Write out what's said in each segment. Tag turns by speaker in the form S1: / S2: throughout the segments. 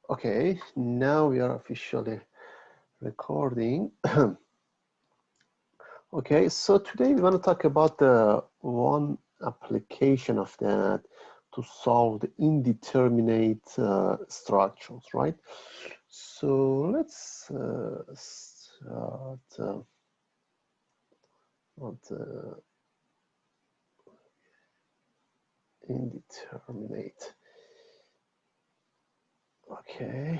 S1: Okay, now we are officially recording. Okay, so today we're going to talk about the one application of that to solve the indeterminate structures, right? So let's start with indeterminate. Okay.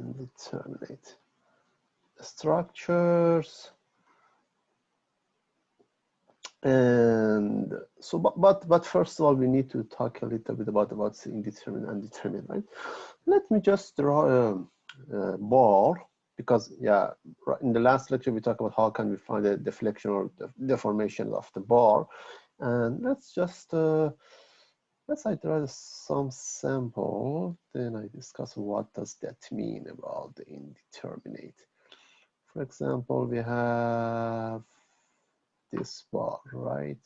S1: Indeterminate structures. And so, but first of all, we need to talk a little bit about what's indeterminate and determinate, right? Let me just draw a ball, because yeah, in the last lecture we talked about how can we find the deflection or the deformation of the ball, and let's just I draw some sample, then I discuss what does that mean about the indeterminate. For example, we have this bar, right?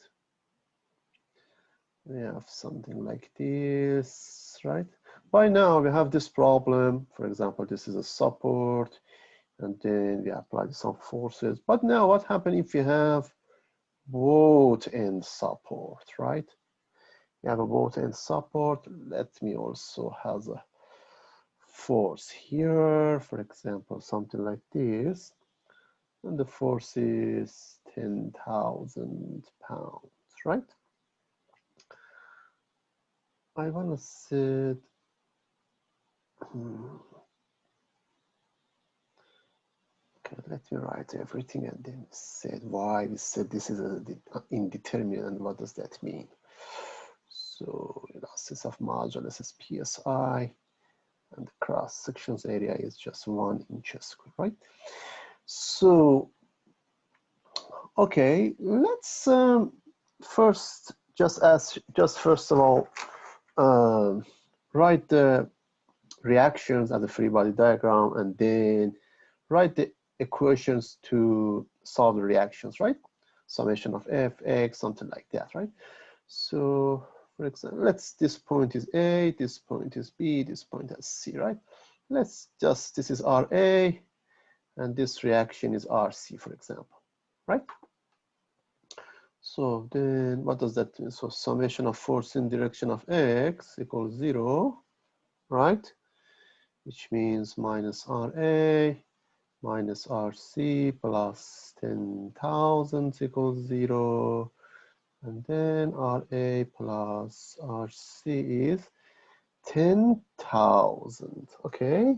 S1: We have something like this, right? By now we have this problem. For example, this is a support, and then we apply some forces. But now what happens if you have both end support, right? You have a both end support. Let me also have a force here, for example, something like this. And the force is 10,000 pounds, right? I want to set, okay, let me write everything and then say why we said this is indeterminate and what does that mean. So elasticity of modulus is PSI, and the cross sections area is just 1 inch square, right? So, okay, let's first first of all write the reactions as a free body diagram, and then write the equations to solve the reactions, right? Summation of f, x, something like that, right? So, for example, this point is A, this point is B, this point is C, right? This is RA, and this reaction is RC, for example, right? So then what does that mean? So summation of force in direction of X equals 0, right? Which means minus RA minus RC plus 10,000 equals 0. And then RA plus RC is 10,000, okay?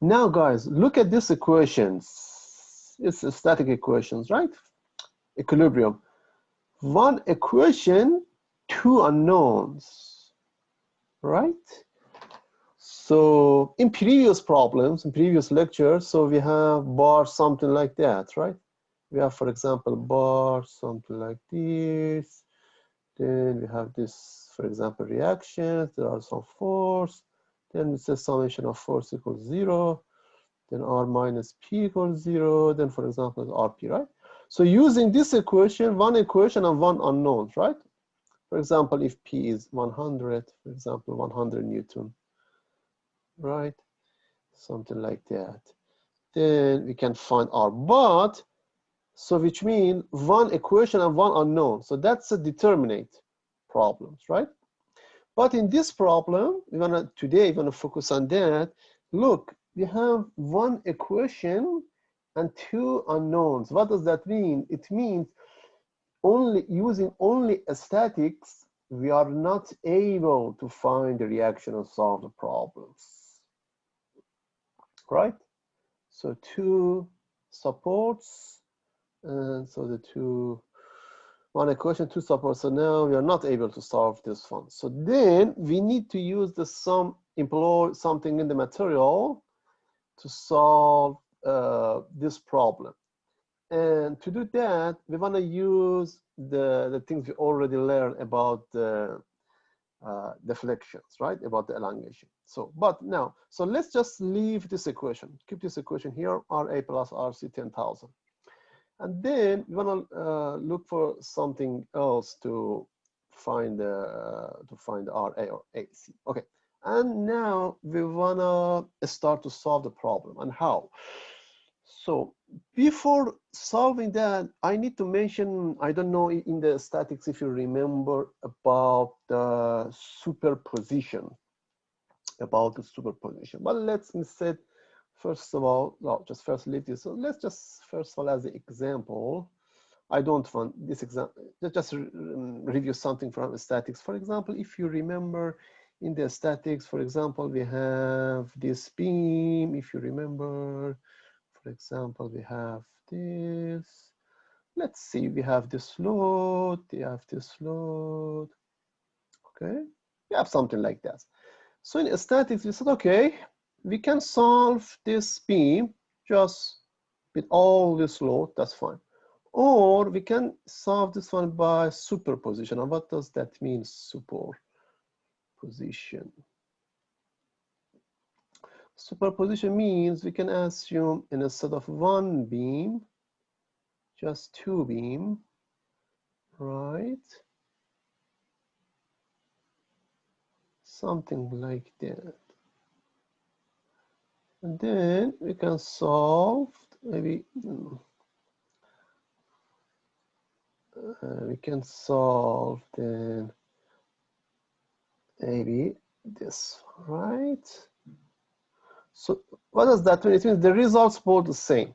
S1: Now guys, look at these equations. It's a static equations, right? Equilibrium. One equation, two unknowns, right? So in previous problems, in previous lectures, so we have bar something like that, right? We have, for example, bar something like this. Then we have this, for example, reactions. There are some force. Then it says summation of force equals 0. Then R minus P equals 0. Then, for example, RP, right? So using this equation, one equation and one unknown, right? For example, if P is 100, for example, 100 Newton, right? Something like that. Then we can find R, but, so which means one equation and one unknown. So that's a determinate problems, right? But in this problem, today we're gonna focus on that. Look, we have one equation and two unknowns. What does that mean? It means using only statics, we are not able to find the reaction and solve the problems, right? So two supports, and so one equation, two supports. So now we are not able to solve this one. So then we need to use employ something in the material to solve this problem. And to do that, we want to use the things we already learned about the deflections, right? About the elongation. So let's just leave this equation. Keep this equation here, RA plus RC 10,000. And then we want to look for something else to find RA or AC. Okay, and now we want to start to solve the problem. And how? So before solving that, I need to mention, I don't know in the statics if you remember about the superposition, But let's instead, first of all, no, just first leave this. So let's just first of all as an example. I don't want this example, just review something from statics. For example, if you remember in the statics, for example, we have this beam. If you remember, for example, we have this. Let's see, we have this load, we have this load. Okay, we have something like that. So in statics, we said, okay, we can solve this beam just with all this load, that's fine. Or we can solve this one by superposition. And what does that mean, superposition? Superposition means we can assume instead of one beam, just two beam, right? Something like that. And then we can solve, maybe, we can solve then maybe this, right? So what does that mean? It means the results both the same.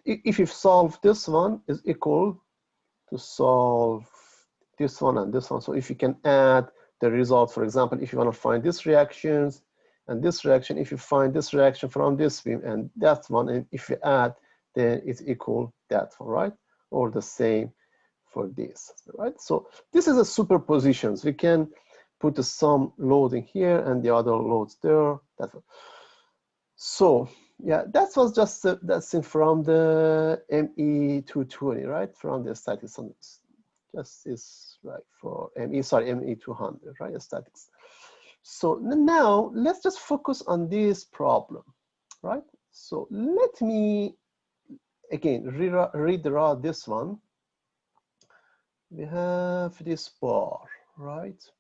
S1: If you solve this one is equal to solve this one and this one. So if you can add the result, for example, if you want to find this reactions and this reaction, if you find this reaction from this beam and that one, and if you add, then it's equal that one, right? Or the same for this, right? So this is a superpositions. We can put the some loading here and the other loads there. That's one. So yeah, that was just that's in from the ME220, right? From the statics, just is right for ME200, right? Statics. So now let's just focus on this problem, right? So let me again redraw this one. We have this bar, right?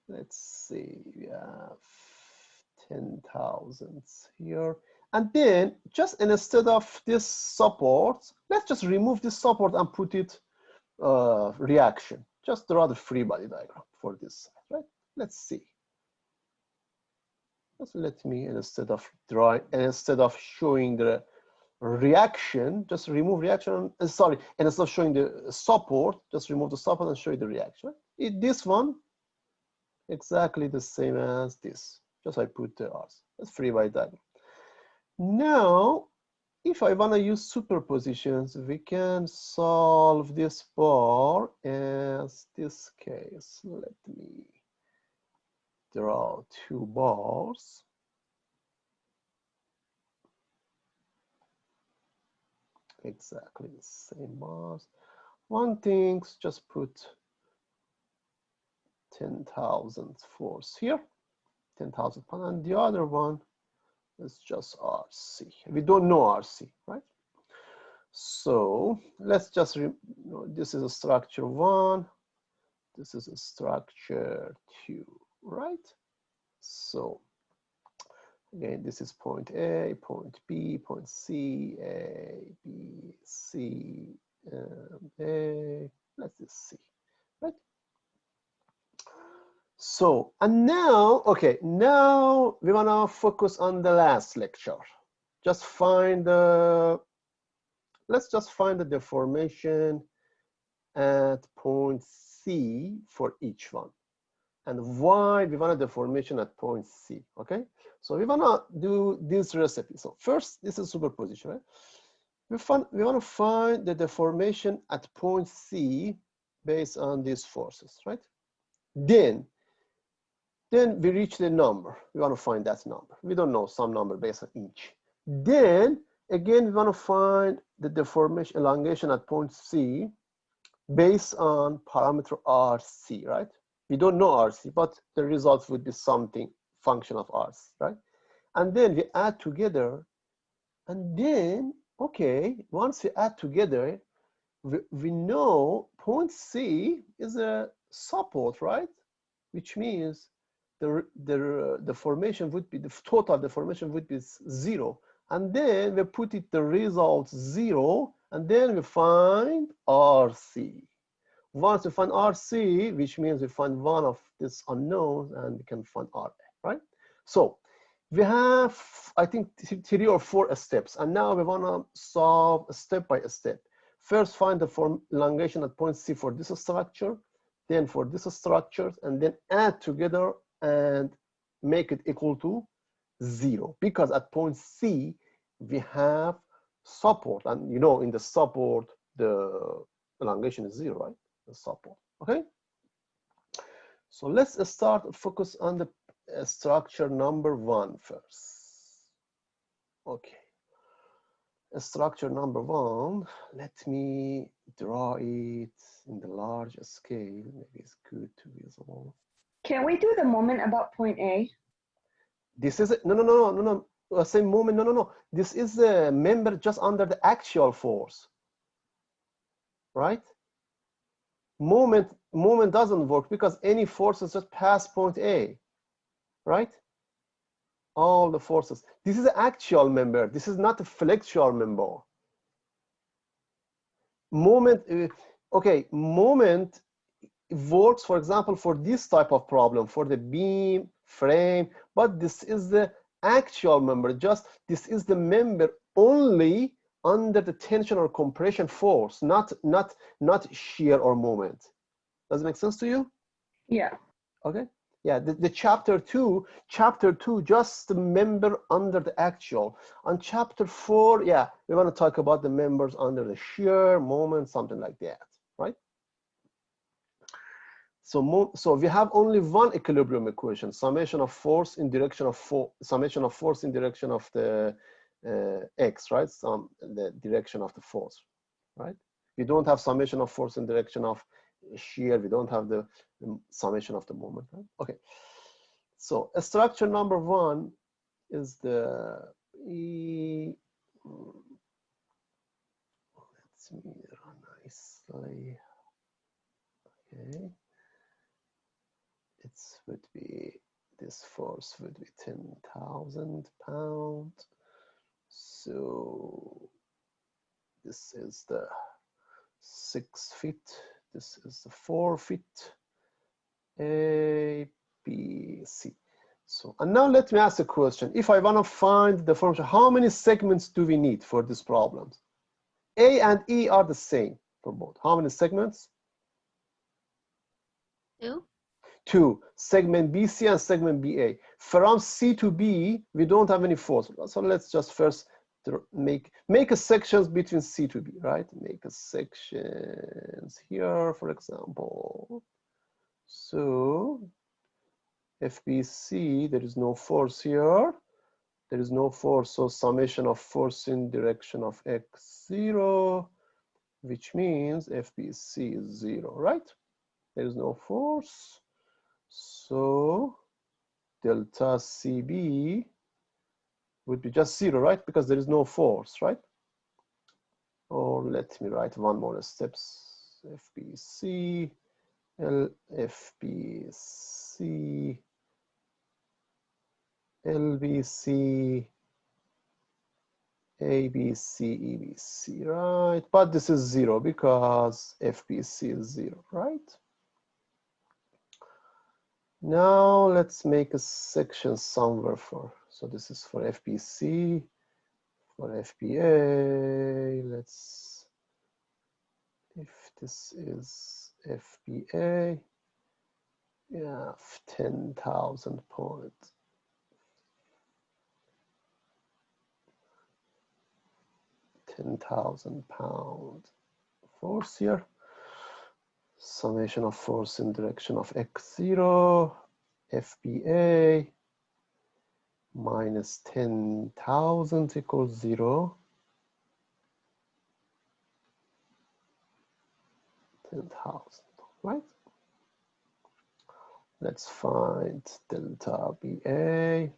S1: Let's see, we have 10,000 here. And then just instead of this support, let's just remove this support and put it reaction. Just draw the free body diagram for this, right? Let's see. Just let me, instead of showing the reaction, just remove reaction, sorry, and instead of showing the support, just remove the support and show you the reaction. This one, exactly the same as this. Just I put the R's. That's free body diagram. Now, if I want to use superpositions, we can solve this bar as this case. Let me draw two bars. Exactly the same bars. One thing, just put 10,000 force here, 10,000 pounds, and the other one is just RC. We don't know RC, right? So let's just, this is a structure 1, this is a structure 2, right? So again, this is point A, point B, point C, A, B, C, A, let's just see, right? So, and now, okay, now we want to focus on the last lecture. Just find the, let's just find the deformation at point C for each one. And why we want a deformation at point C, okay? So we want to do this recipe. So first, this is superposition, right? We want to find the deformation at point C based on these forces, right? Then we reach the number. We want to find that number. We don't know some number based on each. Then again, we want to find the deformation elongation at point C based on parameter RC, right? We don't know RC, but the result would be something function of RC, right? And then we add together And then, okay, once you add together, we know point C is a support, right? Which means the formation would be, the total deformation would be 0. And then we put it the result 0, and then we find RC. Once we find RC, which means we find one of these unknowns, and we can find RA, right? So we have, I think, 3 or 4 steps, and now we want to solve step by step. First, find the elongation at point C for this structure, then for this structure, and then add together and make it equal to 0. Because at point C, we have support, and you know, in the support, the elongation is 0, right? The support, okay? So let's start, focus on the structure number 1 first. Okay. Structure number 1, let me draw it in the large scale. Maybe it's good to visible.
S2: Can we do the moment about point A?
S1: This is no. Same moment. No. This is the member just under the axial force, right? Moment doesn't work because any forces just pass point A, right? All the forces. This is an axial member. This is not a flexural member. Moment, okay, moment works, for example, for this type of problem, for the beam, frame, but this is the actual member. Just this is the member only under the tension or compression force, not shear or moment. Does it make sense to you?
S2: Yeah.
S1: Okay. Yeah, the chapter two, just the member under the actual. On chapter 4, yeah, we want to talk about the members under the shear, moment, something like that, right? So we have only one equilibrium equation: summation of force in direction of summation of force in direction of the x, right? The direction of the force, right? We don't have summation of force in direction of shear. We don't have the summation of the moment, right? Okay. So structure number 1 is the let's run nicely. Okay. It would be, this force would be 10,000 pounds. So this is the 6 feet. This is the 4 feet. A, B, C. So, and now let me ask a question. If I want to find the function, how many segments do we need for this problem? A and E are the same for both. How many segments?
S3: 2.
S1: 2. Segment BC and segment BA. From C to B, we don't have any force. So let's just first make a sections between C to B, right? Make a sections here, for example. So FBC, there is no force here. There is no force, so summation of force in direction of x0, which means FBC is 0, right? There is no force. So delta CB would be just 0, right? Because there is no force, right? Or let me write one more steps. FBC, LFBC, LBC, ABC, EBC, right? But this is 0 because FBC is 0, right? Now let's make a section somewhere for, so this is for FBC, for FBA, let's, if this is FBA, yeah, 10,000 points. 10,000 pound force here. Summation of force in direction of x0, FBA minus 10,000 equals 0. 10,000, right? Let's find delta BA.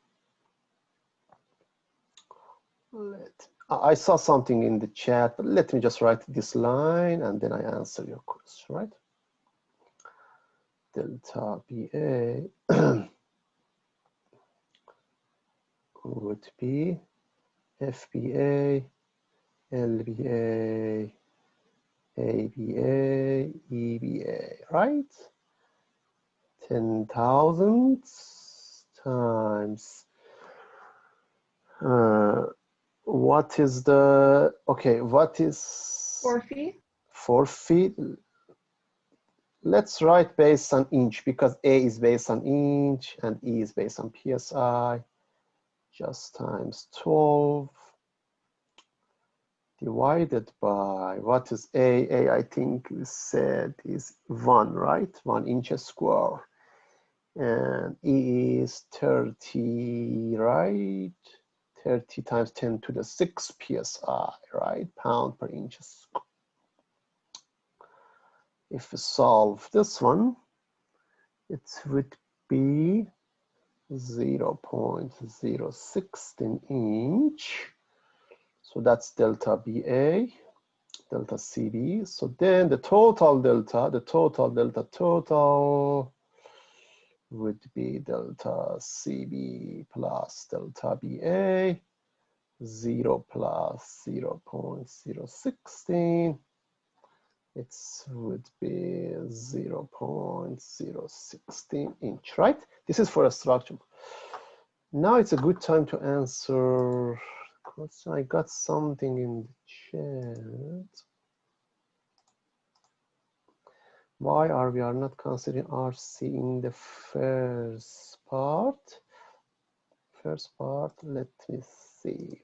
S1: I saw something in the chat, but let me just write this line and then I answer your question, right? Delta BA would be FBA, LBA, ABA, EBA, right? 10,000 times what is the, okay, what is
S2: 4 feet.
S1: 4 feet? Let's write based on inch because A is based on inch and E is based on PSI. Just times 12 divided by, what is A? A, I think we said is 1, right? 1 inch square. And E is 30, right? 30 times 10 to the 6 PSI, right? Pound per inch square. If we solve this one, it would be 0.016 inch. So that's delta BA, delta CB. So then the total delta would be delta CB plus delta BA, 0 plus 0.016. It would be 0.016 inch, right? This is for a structure. Now it's a good time to answer question. I got something in the chat. Why are we not considering RC in the first part? First part, let me see.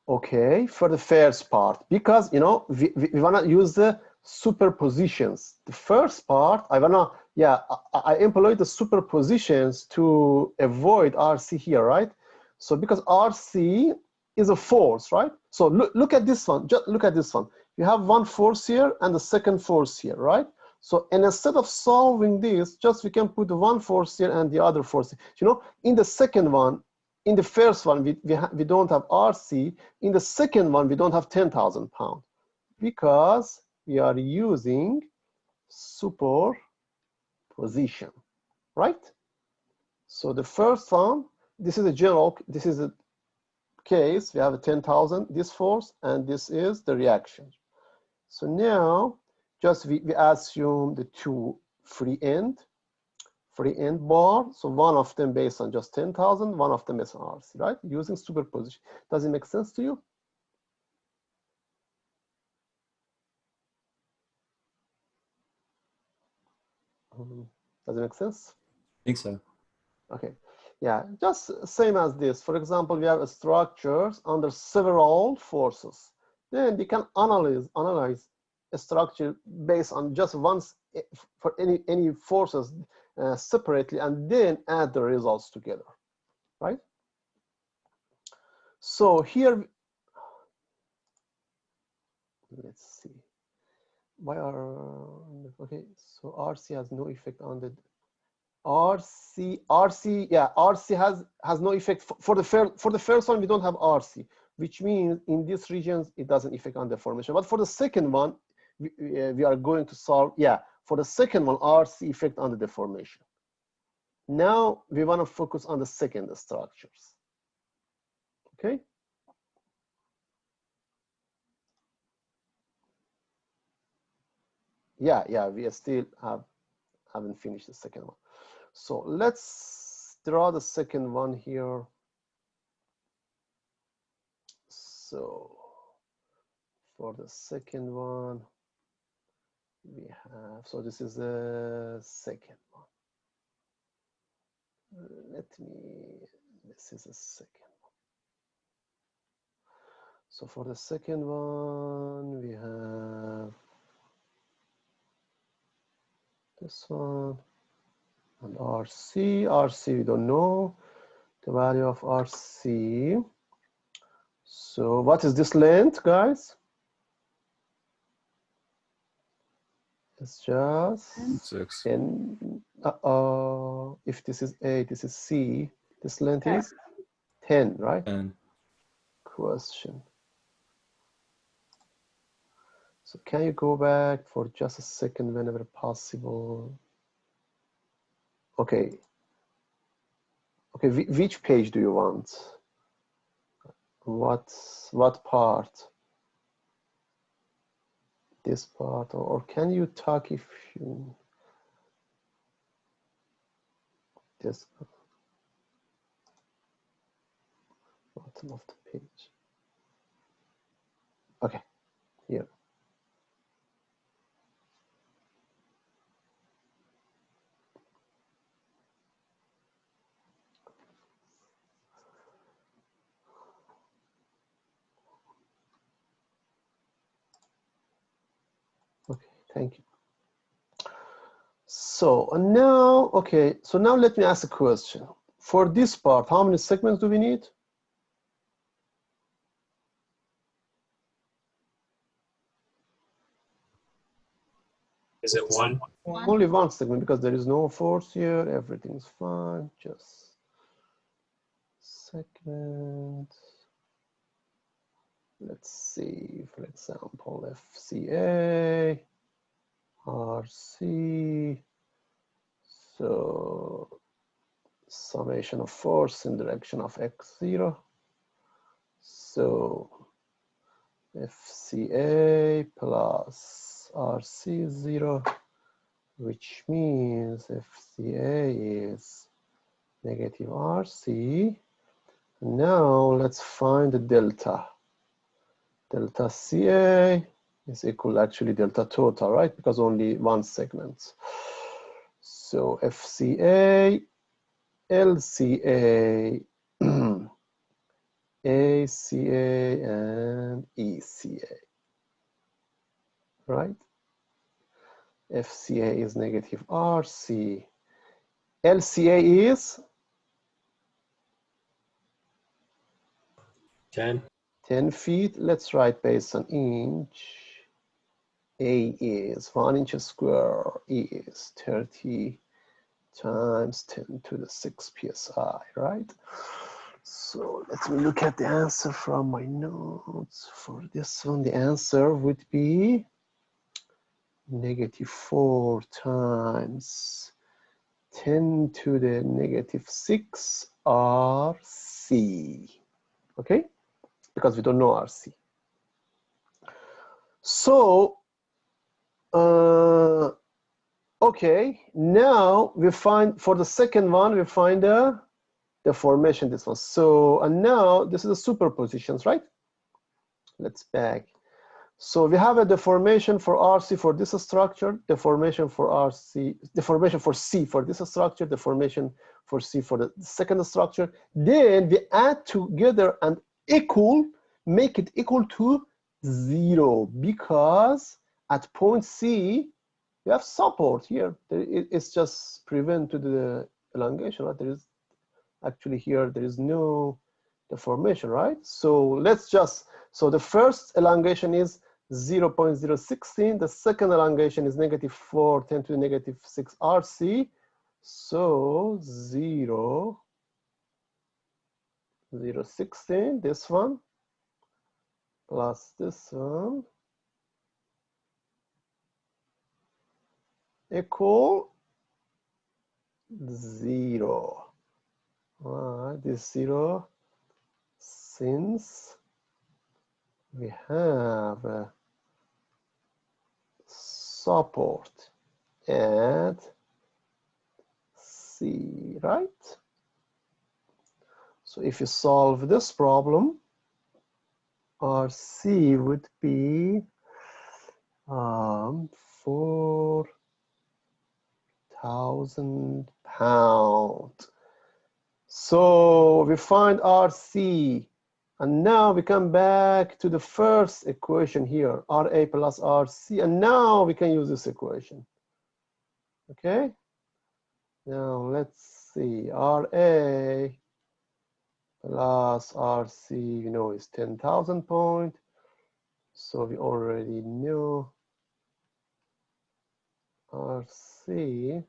S1: Okay, for the first part, because we wanna use the superpositions. The first part, I employ the superpositions to avoid RC here, right? So because RC is a force, right? So look at this one, just look at this one. You have one force here and the second force here, right? So instead of solving this, just we can put one force here and the other force. In the second one, in the first one, we don't have RC. In the second one, we don't have 10,000 pounds because we are using superposition, right? So the first one, this is a case. We have a 10,000, this force, and this is the reaction. So now, just we assume the two free end bar. So one of them based on just 10,000, one of them is on RC, right? Using superposition. Does it make sense to you? Does it make sense?
S3: I think so.
S1: Okay. Yeah, just same as this. For example, we have structures under several forces. Then we can analyze a structure based on just once for any forces separately, and then add the results together, right? So here, let's see. Okay? So RC has no effect on the RC has no effect for the first one. We don't have RC, which means in these regions it doesn't affect on the formation. But for the second one, we are going to solve. Yeah, for the second one, RC effect on the deformation. Now we want to focus on the second structures. Okay. Yeah, we still haven't finished the second one. So let's draw the second one here. So for the second one, we have, so this is the second one. This is the second one. So for the second one, we have this one and RC, we don't know the value of RC. So what is this length, guys? It's just
S3: 6.
S1: 10. If this is A, this is C. This length is 10, right?
S3: 10.
S1: question. So can you go back for just a second whenever possible? Okay. Okay, which page do you want? What part? This part, or can you talk if you this bottom of the page? Okay, here. Okay, thank you. So now, okay, so now let me ask a question. For this part, how many segments do we need?
S3: Is it one?
S1: Only one segment because there is no force here. Everything's fine. Just segment. Let's see, for example, FCA, RC. So summation of force in direction of X0. So FCA plus RC0, which means FCA is negative RC. Now let's find the delta. Delta CA is equal actually delta total, right? Because only one segment. So FCA, LCA, ACA, and ECA, right? FCA is negative RC. LCA is
S3: 10.
S1: 10 feet. Let's write based on inch. A is 1 inch square, E is 30 times 10 to the 6 psi, right? So let me look at the answer from my notes. For this one, the answer would be -4 times 10 to the -6 RC. Okay? Because we don't know RC. So, okay, now we find, for the second one, we find the formation, this one. So, and now this is the superpositions, right? Let's back. So we have a deformation for RC for this structure, deformation for RC, deformation for C for this structure, deformation for C for the second structure. Then we add together and equal, make it equal to 0, because at point C, we have support here. It's just prevent to the elongation, right? There is actually here, there is no deformation, right? So let's just, so the first elongation is 0.016. The second elongation is -4 10 to the -6 RC. So 0.16, this one, plus this one, equal 0. This 0, since we have a support at C, right? So if you solve this problem, RC would be 4,000 pounds. So we find RC, and now we come back to the first equation here, RA plus RC, and now we can use this equation. Okay, now let's see, RA plus RC, you know, is 10,000 points. So we already know RC,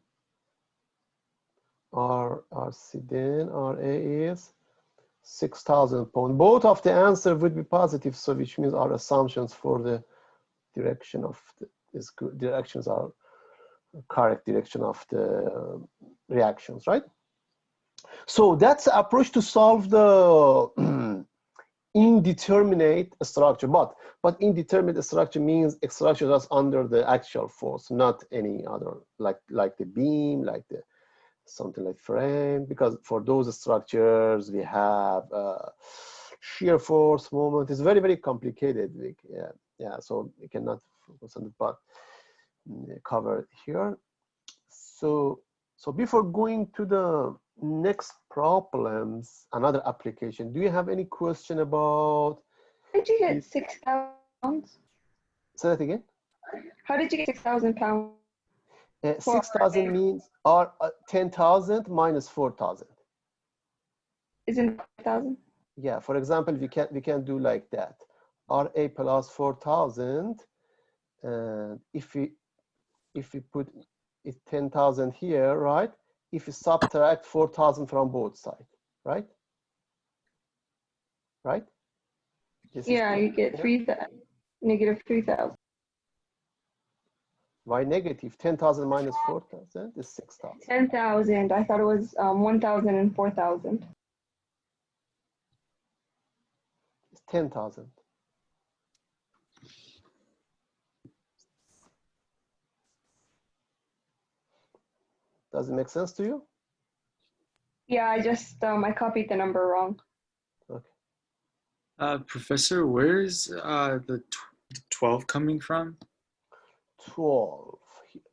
S1: RC, then RA is 6,000 pounds. Both of the answer would be positive, so which means our assumptions for the direction of this directions are correct direction of the reactions, right? So that's the approach to solve the indeterminate structure, but indeterminate structure means a structure that's under the axial force, not any other, like the beam, like the something like frame, because for those structures we have shear force, moment. It's very, very complicated. Yeah, so we cannot focus on it, but cover it here. So before going to the next problems, another application, do you have any question about?
S2: How did you get 6,000 pounds?
S1: Say that again.
S2: How did you get 6,000 pounds?
S1: 6,000 means or 10,000 minus 4,000.
S2: Isn't 5,000?
S1: Yeah, for example, we can do like that. RA plus 4,000, and if we put it 10,000 here, right? If you subtract 4,000 from both sides, right? Right?
S2: Yeah, you get 3,000, negative 3,000.
S1: Why negative? 10,000 minus 4,000 is 6,000.
S2: 10,000. I thought it was 1,000 and 4,000.
S1: It's 10,000. Does it make sense to you?
S2: Yeah, I just I copied the number wrong.
S1: Okay.
S4: Professor, where is the 12 coming from?
S1: 12.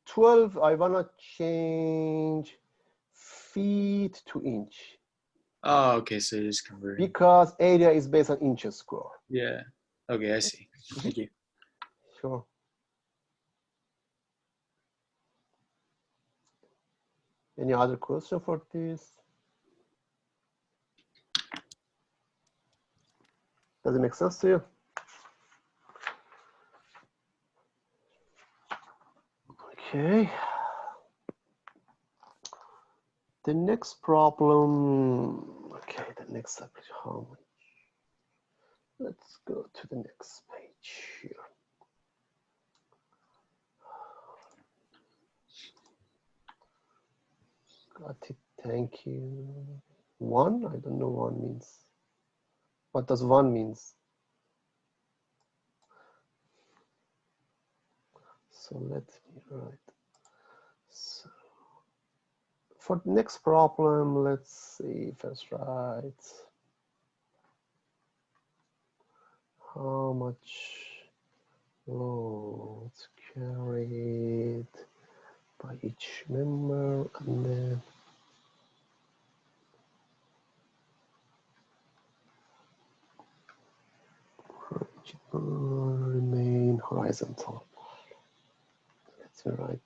S1: 12, I want to change feet to inch.
S4: Oh, okay, so you just convert.
S1: Because area is based on inches square.
S4: Yeah. Okay, I see. Thank you.
S1: Sure. Any other question for this? Does it make sense to you? Okay. The next problem. Okay, the next subject. How much? Let's go to the next page here. Got it. Thank you. One? I don't know what one means. What does one means? So let me write. So for the next problem, let's see. First write how much load carried by each member, and then remain horizontal. Let's write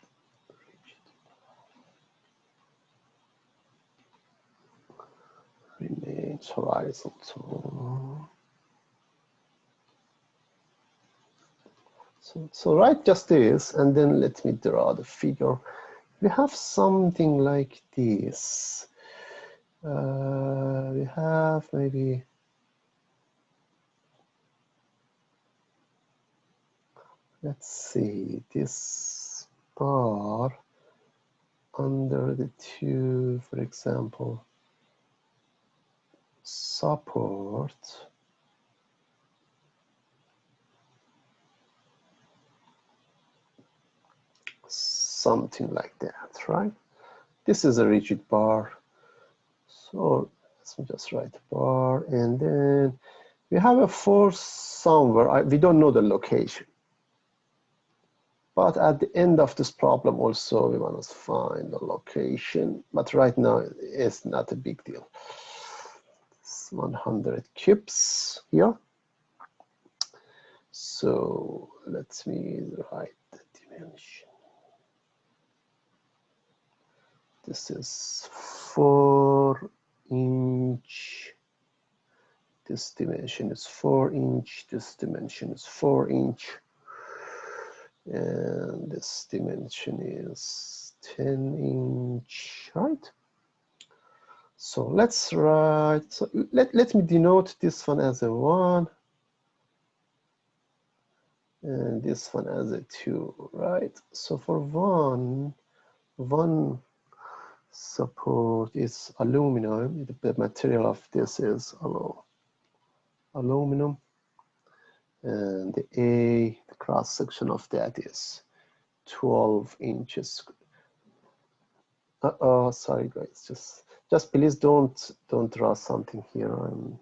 S1: remains horizontal. So write just this, and then let me draw the figure. We have something like this. We have maybe let's see, this bar under the two, for example, support. Something like that, right? This is a rigid bar. So let's just write bar, and then we have a force somewhere. We don't know the location. But at the end of this problem also, we want to find the location. But right now, it's not a big deal. It's 100 cubes here. So let me write the dimension. This is 4 inch. This dimension is 4 inch. This dimension is 4 inch. And this dimension is 10 inch, right? So let's write, so let me denote this one as a 1 and this one as a 2, right? So for 1 support is aluminum. The material of this is aluminum, and the cross section of that is 12 inches. Sorry guys, just please don't draw something here. I'm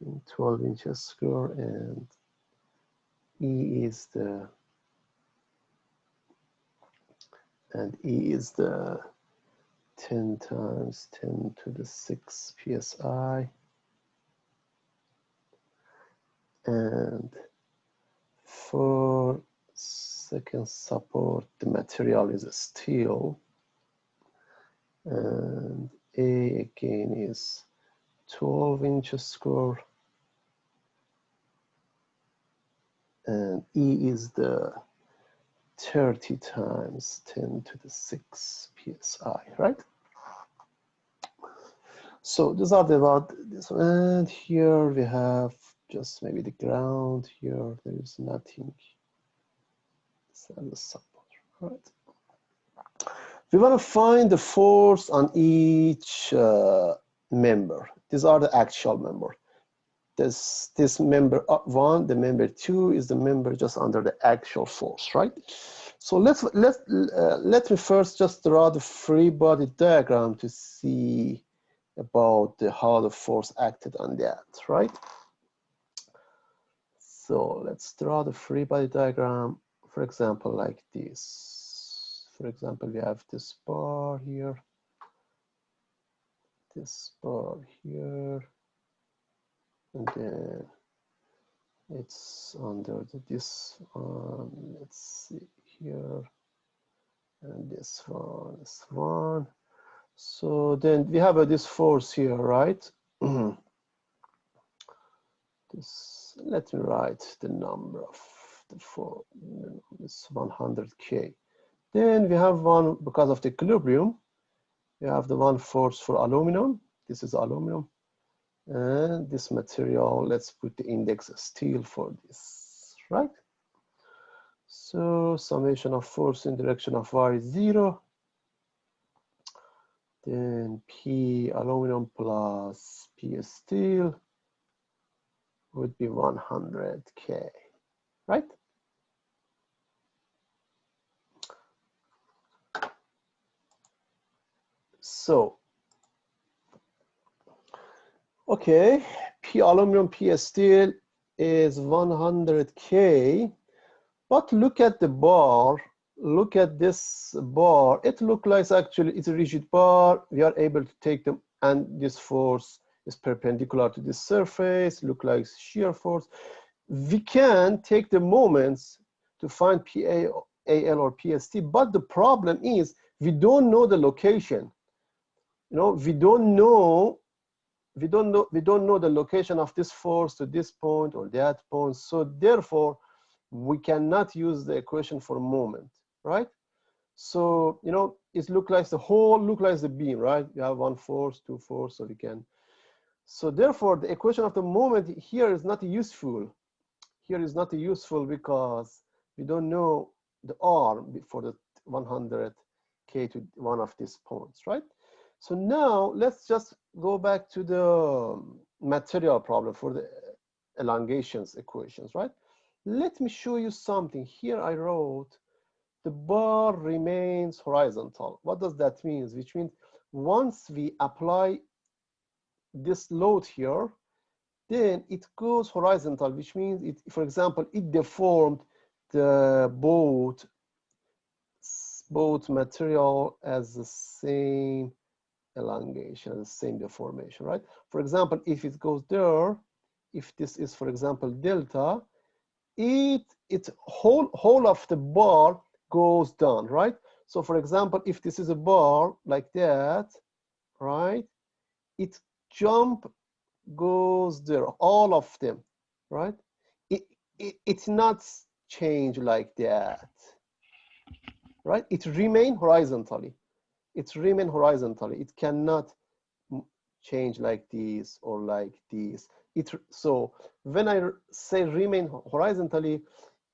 S1: doing 12 inches square, and E is the 10 times 10 to the 6 psi, and for second support the material is steel, and A again is 12 inches square, and E is the 30 times 10 to the 6 psi, right? So these are about this one, and here we have just maybe the ground. Here there is nothing. It's as a support, right? We want to find the force on each member. These are the axial member. This member 1, the member 2 is the member just under the axial force, right? So let me first just draw the free body diagram to see about how the force acted on that, right? So let's draw the free body diagram, for example, like this. For example, we have this bar here, this bar here, and then it's under this one. Let's see here, and this one. So then we have this force here, right? Let me write the number of the force. It's 100K. Then we have one, because of the equilibrium, we have the one force for aluminum. This is aluminum. And this material, let's put the index steel for this, right? So summation of force in direction of y is 0. Then P aluminum plus P steel would be 100K, right? So, okay, P aluminum, P steel is 100K, but look at the bar, look at this bar. It looks like actually it's a rigid bar. We are able to take them, and this force is perpendicular to this surface, look like shear force. We can take the moments to find PAL or PST, but the problem is we don't know the location. You know, we don't know the location of this force to this point or that point. So therefore, we cannot use the equation for moment, right? So, you know, it looks like the whole, look like the beam, right? You have one force, two force, so we can. So therefore, the equation of the moment here is not useful. Here is not useful because we don't know the R for the 100K to one of these points, right? So now let's just go back to the material problem for the elongations equations, right? Let me show you something. Here I wrote the bar remains horizontal. What does that mean? Which means once we apply this load here, then it goes horizontal, which means it, for example, it deformed the both material as the same elongation, the same deformation, right? For example, if it goes there, if this is, for example, delta, its whole of the bar goes down, right? So for example, if this is a bar like that, right, it jump goes there, all of them, right? It's not change like that, right? It remain horizontally. It remain horizontally. It cannot change like this or like this. So when I say remain horizontally,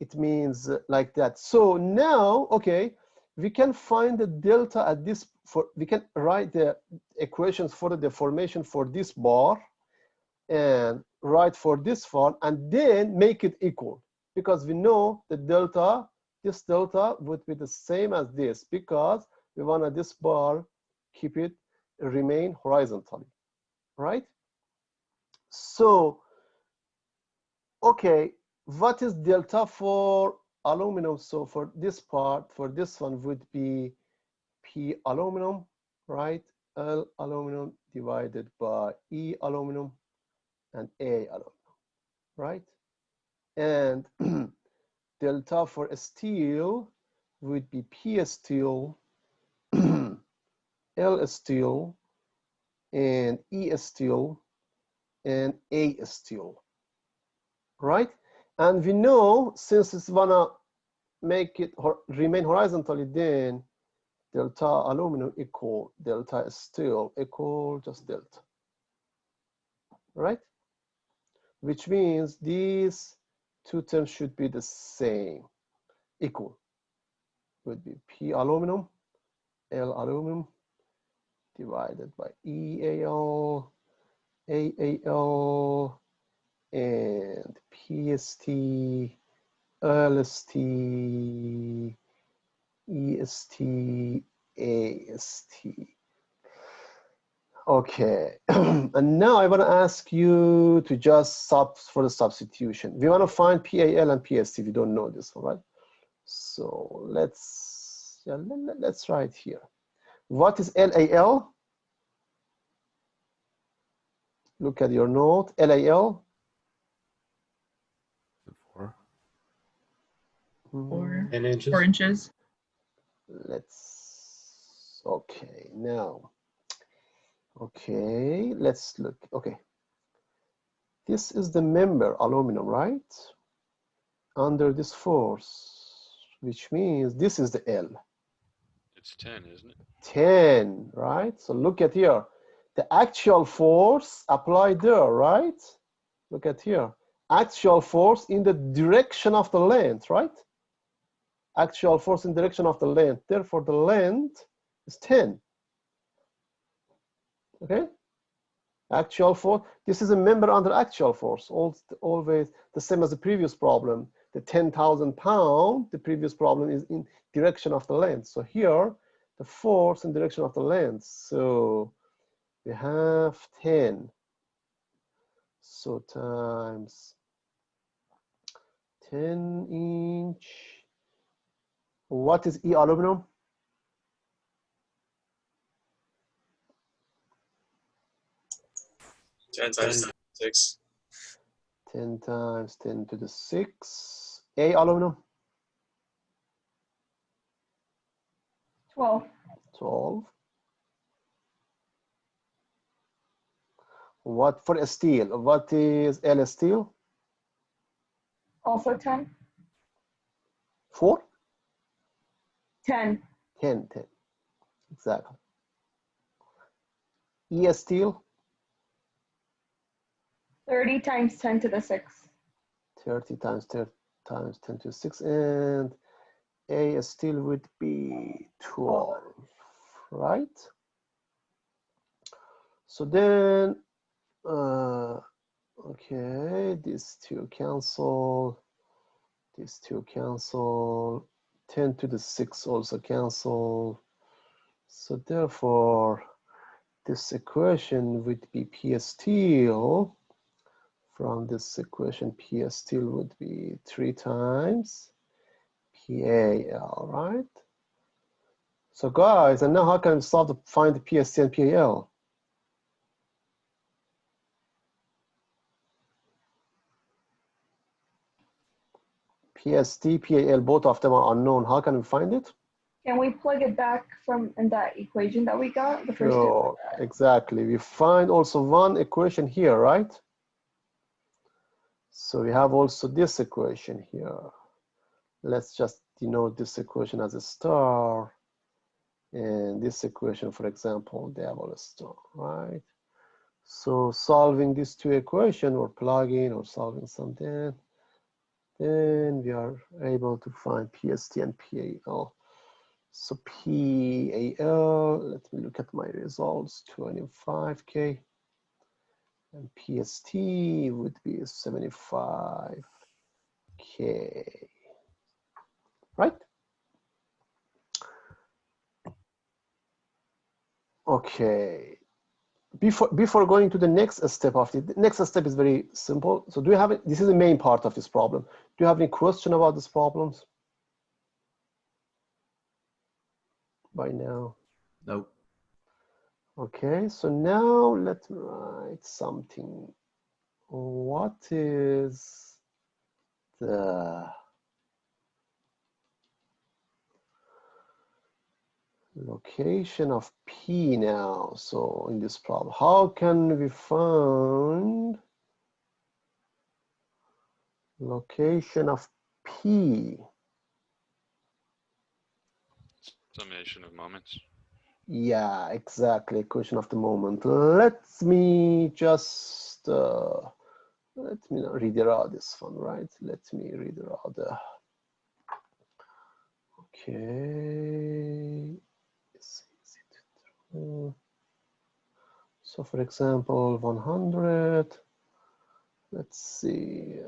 S1: it means like that. So now, okay, we can find the delta at this, we can write the equations for the deformation for this bar and write for this one, and then make it equal, because we know the delta, this delta would be the same as this, because we want this bar keep it remain horizontally, right? So, okay, what is delta for aluminum? So for this part, for this one would be P aluminum, right? L aluminum divided by E aluminum and A aluminum, right? And delta for steel would be P steel, L steel, and E steel, and A steel, right? And we know, since it's gonna make it remain horizontally, then delta aluminum equal delta steel equal just delta, right? Which means these two terms should be the same, equal. Would be P aluminum, L aluminum divided by EAL, AAL, and PST, LST, EST, AST. Okay, and now I want to ask you to just for the substitution. We want to find PAL and PST. We don't know this one, right? So let's write here. What is LAL? Look at your note. LAL.
S4: 4.
S3: 10 inches.
S2: 4 inches.
S1: Okay, now. Okay, let's look. Okay. This is the member aluminum, right? Under this force, which means this is the L.
S5: It's 10, isn't it?
S1: 10, right? So look at here. The actual force applied there, right? Look at here. Actual force in the direction of the length, right? Actual force in direction of the length. Therefore, the length is 10. Okay? Actual force. This is a member under actual force. Always the same as the previous problem. The 10,000 pound, the previous problem is in direction of the length. So here, the force in direction of the length. So we have 10. So times 10 inch. What is E aluminum?
S4: Ten times 6.
S1: 10 times 10 to the 6. A aluminum?
S2: 12.
S1: 12. What for steel? What is L steel?
S2: Also 10.
S1: 4?
S2: 10.
S1: 10. Exactly. E steel?
S2: 30 times 10 to the 6.
S1: 30 times 10 times 10 to the 6. And A steel would be 12, right? So then, okay, these two cancel. These two cancel. 10 to the 6 also cancel. So therefore, this equation would be P steel. From this equation, P steel would be 3 times PAL, right? So guys, and now how can we find the PST and PAL? PST, PAL, both of them are unknown. How can we find it?
S2: Can we plug it back from in that equation that we got? The first
S1: Sure, exactly. We find also one equation here, right? So we have also this equation here. Let's just denote this equation as a star. And this equation, for example, they have all a star, right? So solving these two equations or plugging or solving something, then we are able to find PST and PAL. So PAL, let me look at my results, 25K. And PST would be 75K, right? Okay. Before going to the next step of the next step is very simple. So do you have it? This is the main part of this problem. Do you have any question about these problems by now?
S6: Nope.
S1: Okay, so now let me write something. What is the location of P now? So in this problem, how can we find location of P?
S5: Summation of moments.
S1: Yeah, exactly. Equation of the moment. Let me just let me redraw this one, right? Let me redraw the. Okay. So for example, 100. Let's see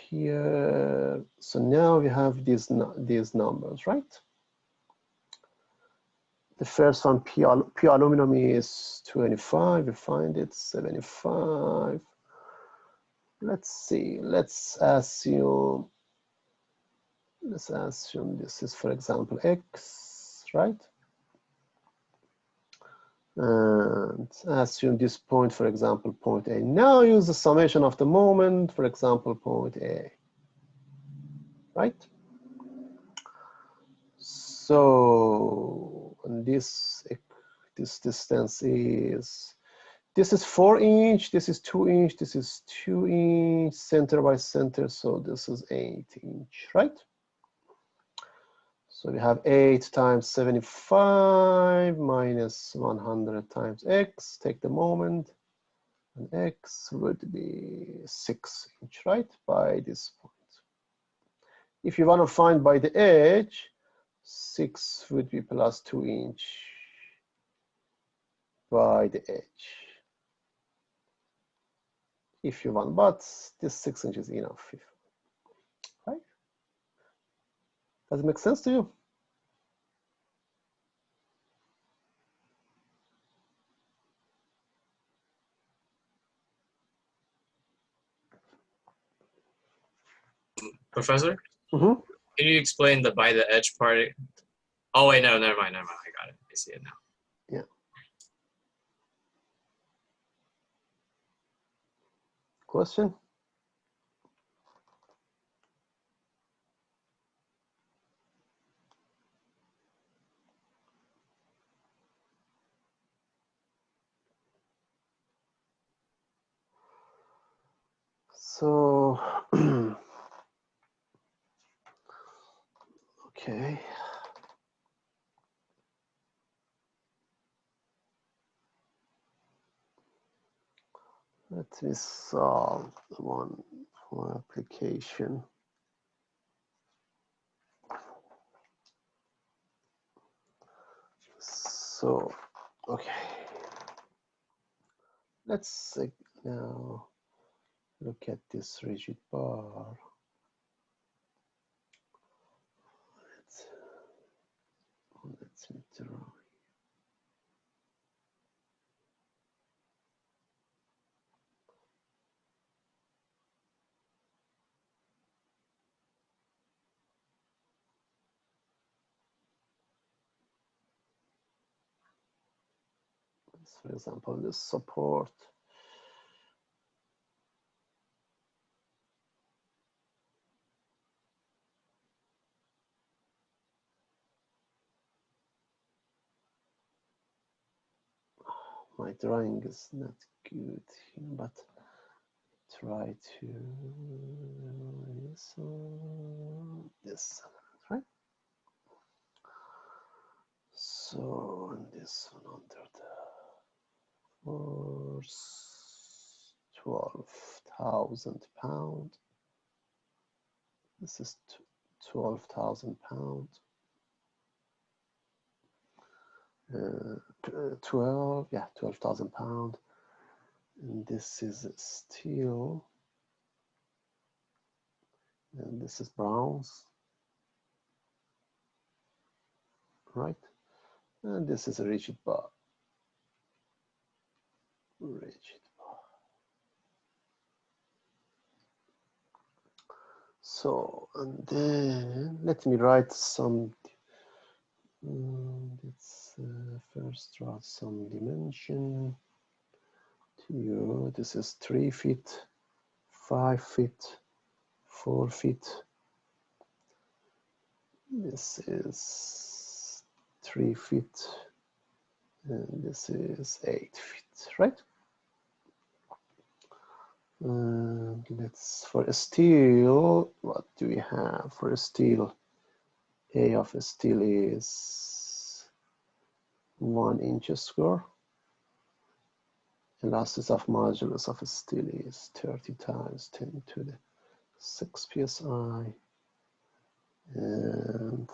S1: here. So now we have these numbers, right? The first one, P aluminum is 25. We find it 75. Let's see. Let's assume this is, for example, X, right? And assume this point, for example, point A. Now use the summation of the moment, for example, point A, right? So this distance is, this is 4 inch, this is 2 inch, this is 2 inch, center by center, so this is 8 inch, right? So we have 8 times 75 minus 100 times X, take the moment, and X would be 6 inch, right, by this point. If you want to find by the edge, 6 would be plus 2 inch by the edge. If you want, but this 6 inches is enough, right? Does it make sense to you?
S3: Professor,
S1: Mm-hmm.
S3: can you explain the by the edge part? Oh wait, no, never mind. I got it. I see it now.
S1: Yeah. Question? So, okay. Let me solve one application. So, okay. Let's now look at this rigid bar. Let me draw. For example, this support. My drawing is not good, but try to this, right? So this one under the force 12,000 pounds. This is 12,000 pounds. 12,000 pounds. And this is steel. And this is bronze. Right? And this is a rigid bar. Rigid bar. So, and then let me write some. Let's first draw some dimension to you. This is 3 feet, 5 feet, 4 feet. This is 3 feet, and this is 8 feet, right? And let's, for a steel, what do we have for a steel? A of a steel is 1 inch square. Elasticity of modulus of a steel is 30 times 10 to the 6 psi. And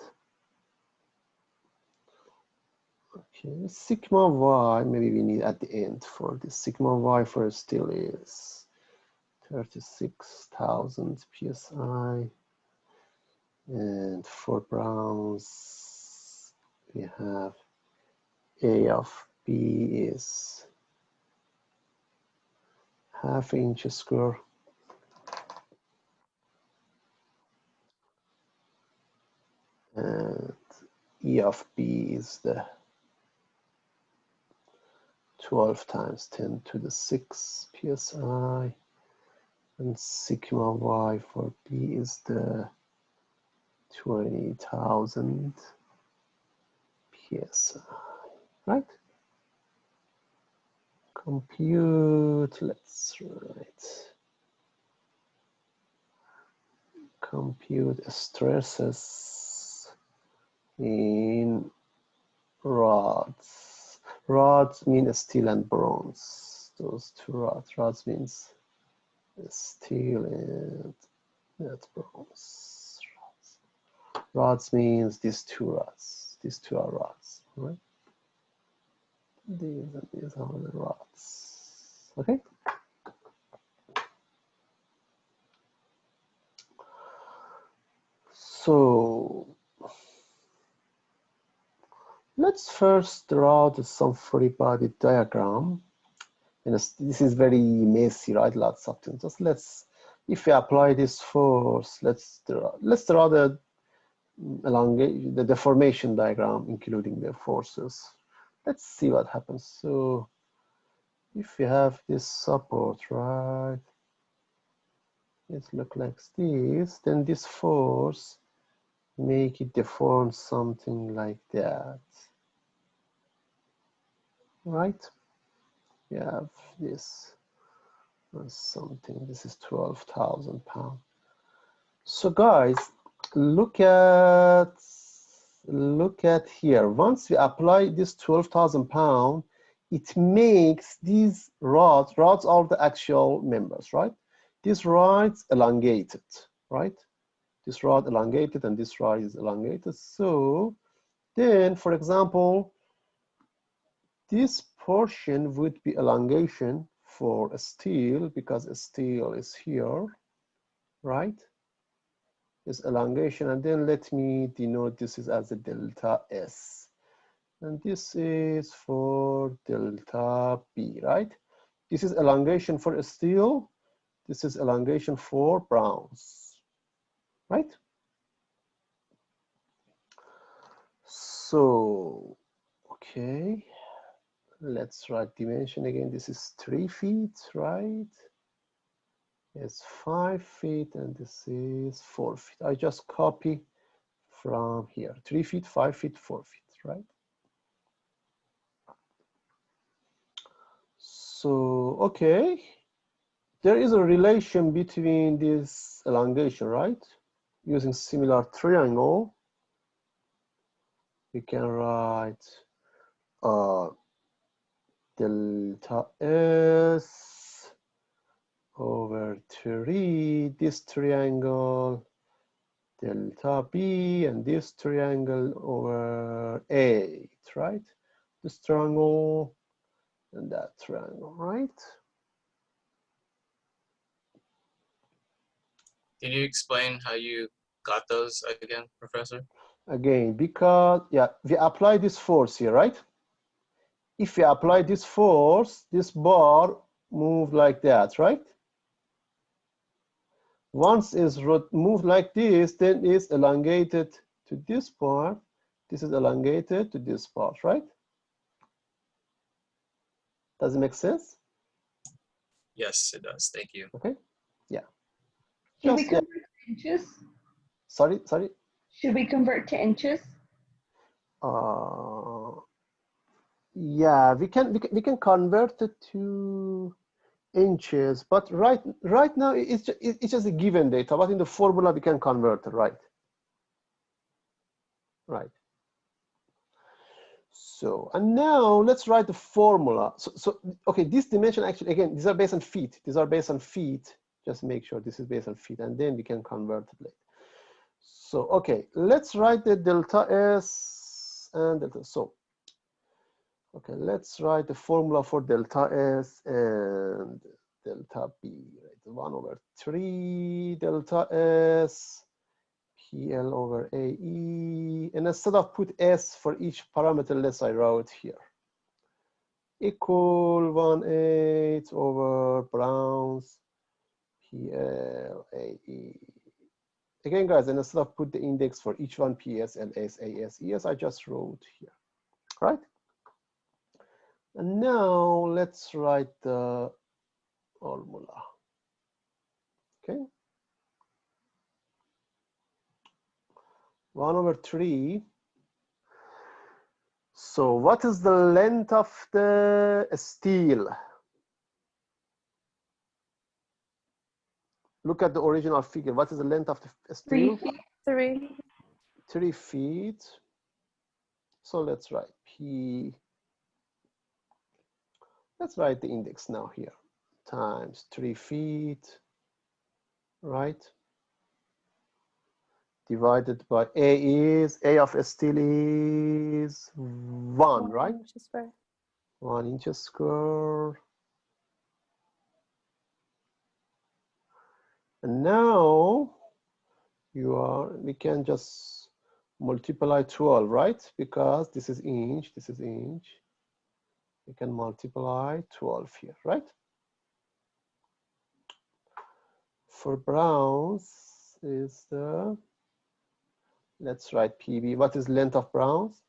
S1: okay, sigma y, maybe we need at the end for this. Sigma y for a steel is 36,000 psi. And for bronze, we have A of B is ½ inch square. And E of B is the 12 times 10 to the 6 psi. And sigma y for B is the 20,000 psi, right? Compute, let's write. Compute stresses in rods. Rods mean steel and bronze. Those two rods. Rods means steel and that's bronze. Rods means these two rods. These two are rods, right? These are the rods. Okay. So let's first draw some free body diagram. And this is very messy, right? Lots of things. Just if we apply this force, let's draw the elongate the deformation diagram, including the forces. Let's see what happens. So if we have this support, right? It looks like this, then this force make it deform something like that, right? We have this something, this is 12,000 pounds. So guys, look at here. Once we apply this 12,000 pounds, it makes these rods are the axial members, right? These rods elongated, right? This rod elongated and this rod is elongated. So then, for example, this portion would be elongation for a steel because a steel is here, right? Is elongation, and then let me denote this is as a delta S. And this is for delta B, right? This is elongation for a steel. This is elongation for bronze, right? So, okay, let's write dimension again. This is 3 feet, right? It's 5 feet, and this is 4 feet. I just copy from here, 3 feet, 5 feet, 4 feet, right? So, okay, there is a relation between this elongation, right? Using similar triangle, we can write delta S over 3, this triangle, delta B, and this triangle over 8, right? This triangle and that triangle, right?
S3: Can you explain how you got those again, Professor?
S1: Again, because, yeah, we apply this force here, right? If we apply this force, this bar move like that, right? Once it's moved like this, then it's elongated to this part. This is elongated to this part, right? Does it make sense?
S3: Yes, it does. Thank you.
S1: Okay, yeah.
S2: Should we
S1: Just, yeah.
S2: convert to inches?
S1: Sorry.
S2: Should we convert to inches?
S1: Yeah, we can convert it to inches, but right now it's just a given data. But in the formula we can convert it, right? Right. So, and now let's write the formula. So okay, this dimension actually, again, these are based on feet. These are based on feet. Just make sure this is based on feet, and then we can convert it later. So, okay, let's write the delta S and delta. So, okay, let's write the formula for delta S and delta B. Right? 1 over 3 delta S PL over AE. And instead of put S for each parameter, let's I wrote here. Equal 1/8 over Brown's PL AE. Again, guys, and instead of put the index for each one, PS, LS, AS, ES, I just wrote here, right? And now let's write the formula, okay? 1 over 3. So what is the length of the steel? Look at the original figure. What is the length of the steel?
S2: 3 feet.
S6: 3.
S1: 3 feet. So let's write P. Let's write the index now here. Times 3 feet, right? Divided by A of steel is 1, right? 1 inch square. And now we can just multiply 12, right? Because this is inch, this is inch. We can multiply 12 here, right? For Browns is the, let's write PB. What is length of Browns?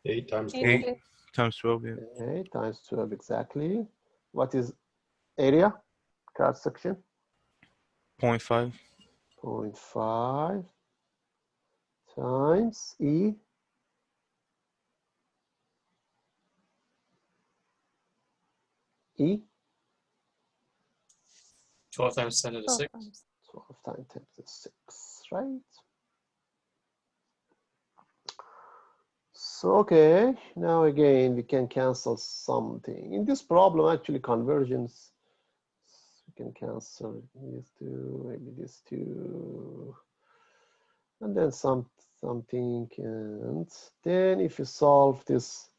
S7: 8 times 12.
S6: 8 times 12, yeah.
S1: 8 times 12, exactly. What is area, cross section?
S6: 0.5.
S1: 0.5 times E. E.
S3: 12 times 10 to the 6.
S1: 12 times 10 to the 6, right? So, okay, now again, we can cancel something. In this problem, actually, conversions, we can cancel these two, maybe these two, and then something. And then if you solve this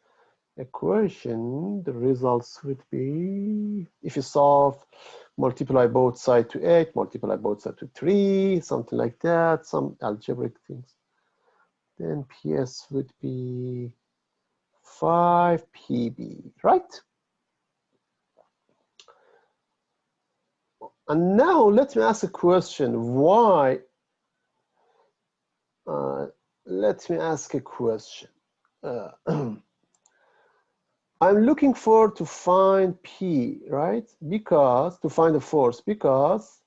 S1: equation, the results would be, if you solve, multiply both sides to 8, multiply both sides to 3, something like that, some algebraic things. Then PS would be 5 PB, right? And now let me ask a question. Why? Let me ask a question. I'm looking for to find P, right? Because to find the force, because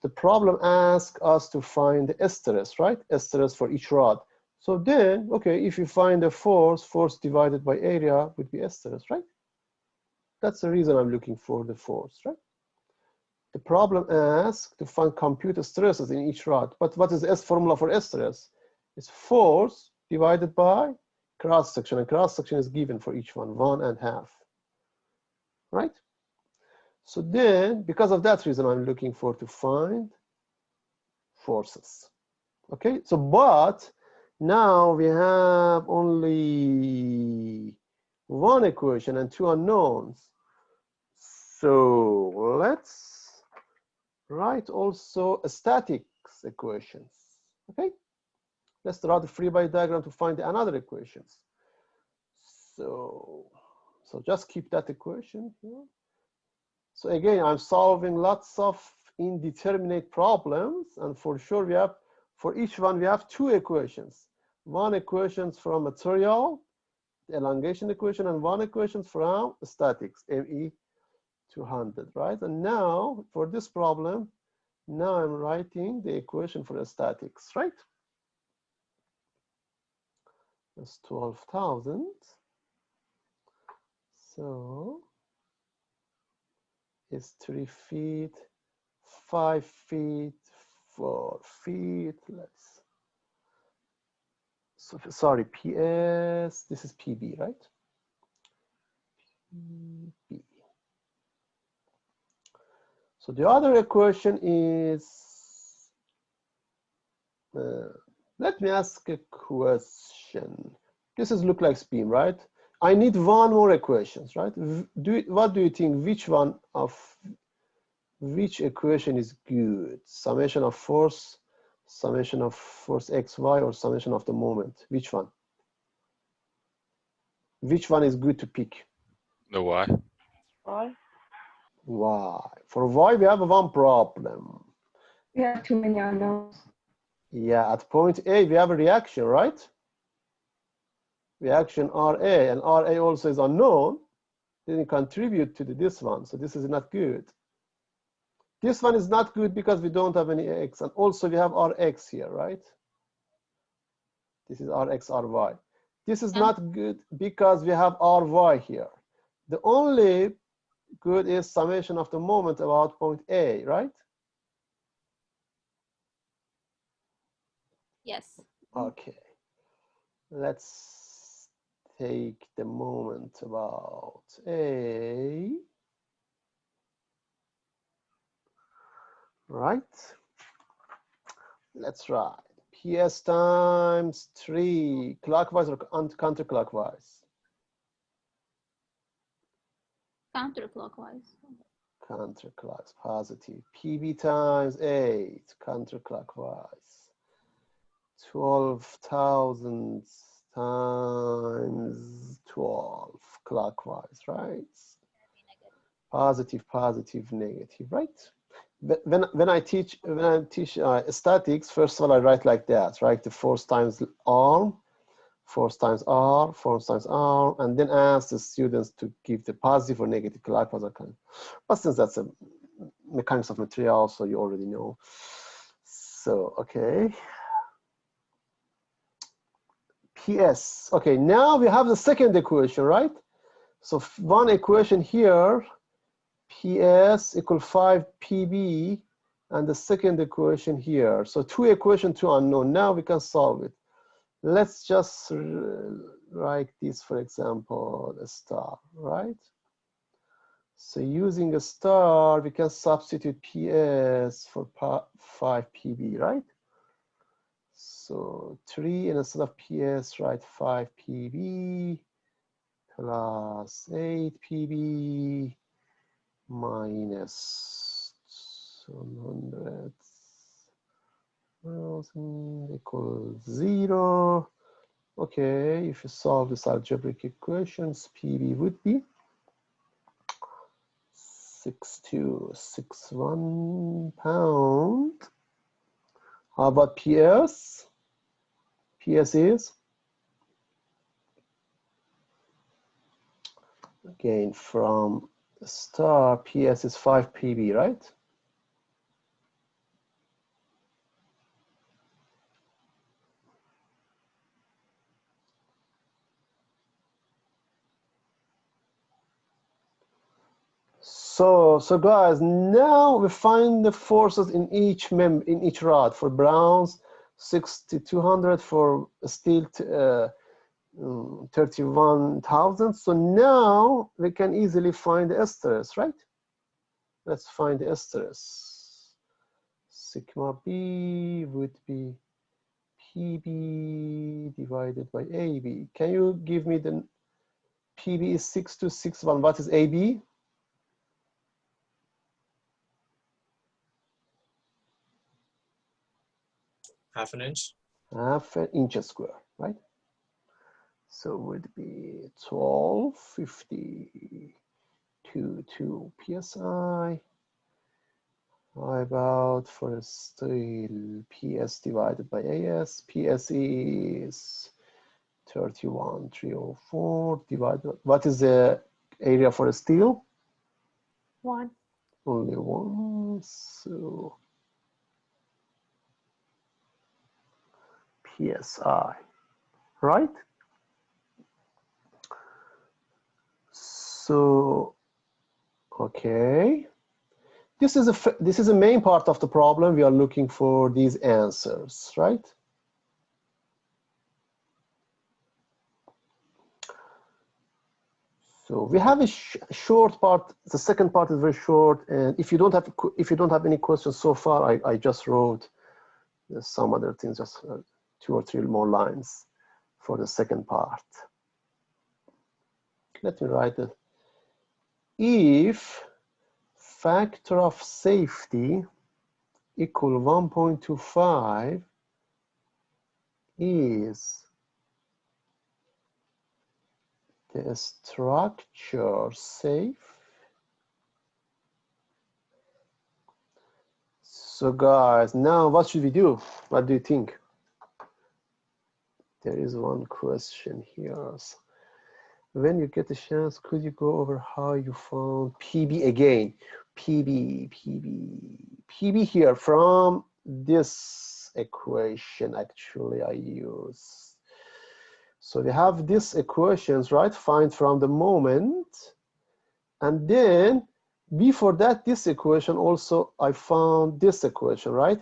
S1: the problem asks us to find the stress, right? Stress for each rod. So then, okay, if you find the force divided by area would be stress, right? That's the reason I'm looking for the force, right? The problem asks to find compute stresses in each rod. But what is the S formula for stress? It's force divided by cross section, and cross section is given for each one, 1.5, right? So then, because of that reason, I'm looking for to find forces. Okay, so but now we have only one equation and two unknowns. So let's write also a statics equations. Okay, let's draw the free body diagram to find the another equations. So just keep that equation here. So again, I'm solving lots of indeterminate problems, and for sure we have, for each one we have two equations. One equation from material, the elongation equation, and one equation from statics, ME304, right? And now for this problem, now I'm writing the equation for the statics, right? That's 12,000. So it's 3 feet, 5 feet, 4 feet. Let's, so sorry, PS, this is PB, right? PB. So the other equation is, let me ask a question. This is look like beam, right? I need one more equations, right? What do you think? Which one of which equation is good? Summation of force XY, or summation of the moment? Which one? Which one is good to pick?
S5: The Y.
S2: Y.
S1: Y. For Y, we have one problem.
S2: We have too many unknowns.
S1: Yeah, at point A, we have a reaction, right? Reaction RA, and RA also is unknown. Didn't contribute to this one, so this is not good. This one is not good because we don't have any X, and also we have Rx here, right? This is Rx, Ry. This is not good because we have Ry here. The only good is summation of the moment about point A, right?
S8: Yes.
S1: Okay. Let's take the moment about A. Right? Let's write PS times 3, clockwise or counterclockwise?
S8: Counterclockwise.
S1: Counterclockwise, positive. PB times 8, counterclockwise. 12,000 times 12, clockwise, right? Positive, positive, negative, right? When I teach statics, first of all, I write like that, right? The force times arm, force times R, force times R, and then ask the students to give the positive or negative clockwise. But since that's a mechanics of material, so you already know. So, okay. PS. Okay, now we have the second equation, right? So one equation here, PS equal 5 PB, and the second equation here. So two equation, two unknown. Now we can solve it. Let's just write this, for example, a star, right? So using a star, we can substitute PS for 5 PB, right? So 3, and instead of PS, write 5 PB plus 8 PB minus 100,000 equals 0. Okay, if you solve this algebraic equations, PB would be 6261 pound. How about PS? PS is, again, from star, PS is 5 PB, right? So guys, now we find the forces in each rod. For bronze, 6,200, for steel 31,000. So now we can easily find the stress, right? Let's find the stress. Sigma B would be PB divided by AB. Can you give me the PB is 6261. What is AB?
S3: Half an inch.
S1: Half an inch square, right? So it would be 1250 psi. How about for steel? PS divided by AS. PS is 31,304 divided. What is the area for a steel?
S2: 1.
S1: Only one. So PSI, right? So, okay. This is a main part of the problem. We are looking for these answers, right? So we have a short part. The second part is very short, and if you don't have any questions so far, I just wrote some other things, just 2 or 3 more lines for the second part. Let me write it. If factor of safety equal 1.25 is the structure safe. So guys, now what should we do? What do you think? There is one question here. When you get a chance, could you go over how you found PB again? PB here from this equation actually I use. So we have these equations, right? Find from the moment. And then before that, this equation also, I found this equation, right?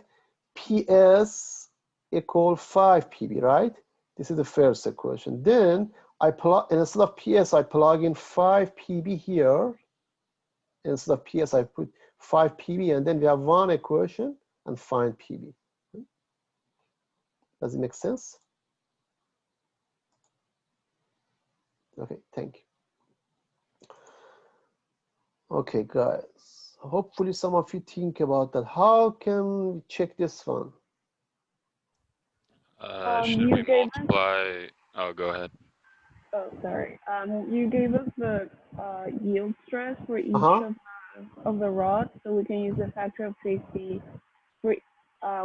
S1: PS equal 5 PB, right? This is the first equation. Then I plug, instead of PS, I plug in 5 PB here. Instead of PS, I put 5 PB, and then we have one equation and find PB. Does it make sense? Okay, thank you. Okay, guys. Hopefully some of you think about that. How can we check this one?
S5: Should
S2: You
S5: we
S2: gave us,
S5: multiply? Oh, go ahead.
S2: oh, sorry. You gave us the yield stress for each of the rods, so we can use the factor of safety for,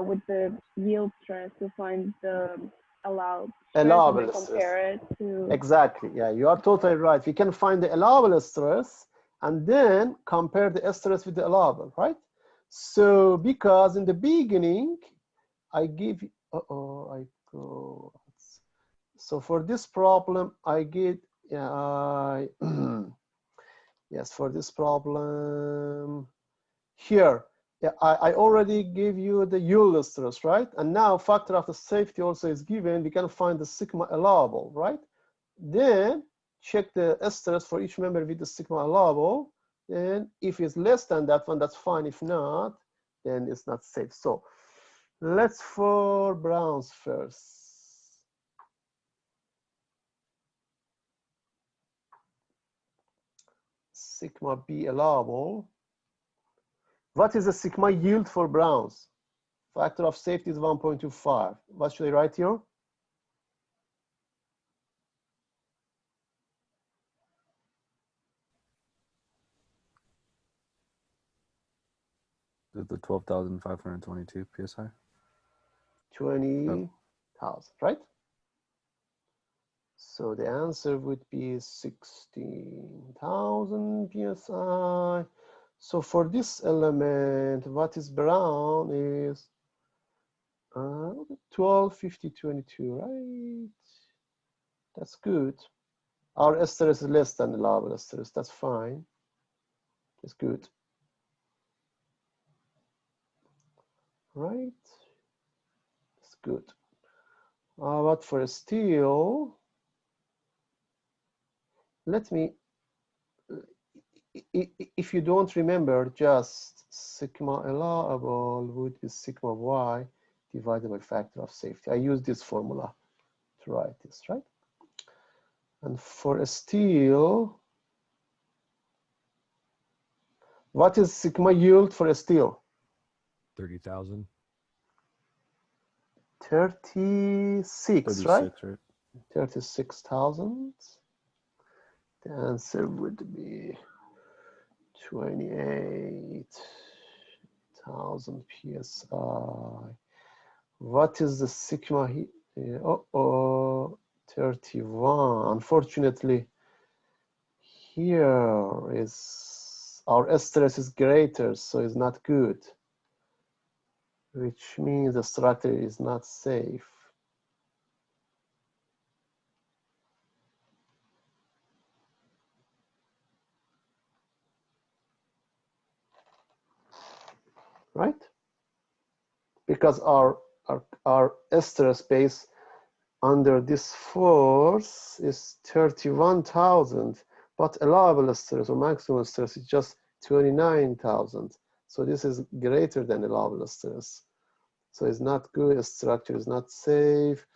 S2: with the yield stress to find the allowed stress
S1: Allowable
S2: and compare it to.
S1: Exactly. Yeah, you are totally right. We can find the allowable stress and then compare the stress with the allowable, right? So because in the beginning, I give you, so for this problem, I get, yes, for this problem here, yeah, I already gave you the yield stress, right? And now factor of the safety also is given. We can find the sigma allowable, right? Then check the stress for each member with the sigma allowable. Then if it's less than that one, that's fine. If not, then it's not safe. So let's for Browns first. Sigma B allowable. What is the sigma yield for Browns? Factor of safety is 1.25. What should I write here?
S8: The 12,522 psi.
S1: 20,000, right? So the answer would be 16,000 psi. So for this element, what is Brown is 125022, right? That's good. Our stress is less than the allowable stress. That's fine. That's good. Right? That's good. What for steel? let me, if you don't remember, just sigma allowable would be sigma y divided by factor of safety. I use this formula to write this, right? And for a steel, what is sigma yield for a steel?
S9: 30,000.
S1: 36, right?
S8: 36, right?
S1: 36,000. The answer would be 28,000 psi. What is the sigma here? 31. Unfortunately, here is our stress is greater, so it's not good, which means the structure is not safe. Right? Because our stress base under this force is 31,000, but allowable stress or maximum stress is just 29,000. So this is greater than allowable stress. So it's not good, structure is not safe.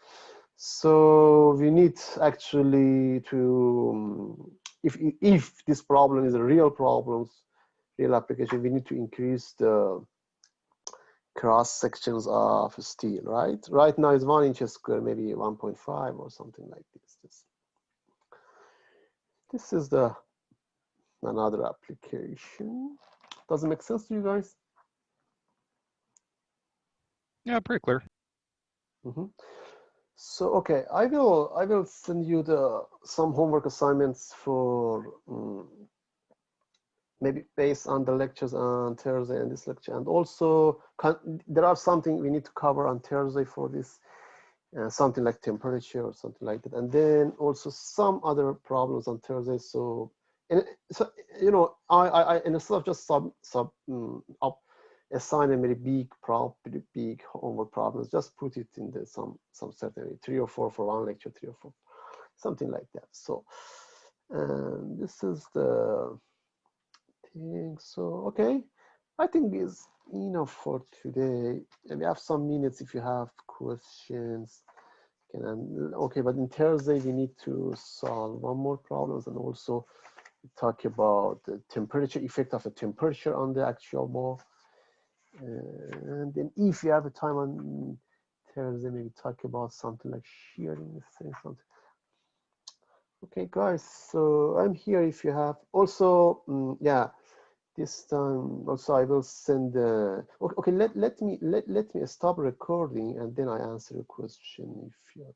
S1: So we need actually to, if this problem is a real problem, real application, we need to increase the cross sections of steel, right? Right now it's 1 inch square, maybe 1.5 or something like this. This is the another application. Does it make sense to you guys?
S9: Yeah, pretty clear.
S1: So okay, I will send you some homework assignments for maybe based on the lectures on Thursday and this lecture, and also there are something we need to cover on Thursday for this, something like temperature or something like that, and then also some other problems on Thursday. So, so you know, I instead of just assign a very big homework problems, just put it in the some certain 3 or 4 for one lecture, 3 or 4, something like that. So, this is the thing. So okay, I think is enough for today. And we have some minutes if you have questions. Okay, but in Thursday we need to solve one more problems and also talk about the temperature, effect of the temperature on the actual ball. And then if you have a time on Thursday, maybe talk about something like shearing, say something. Okay, guys, so I'm here if you have also, yeah, this time also I will send okay, let me stop recording and then I answer a question if you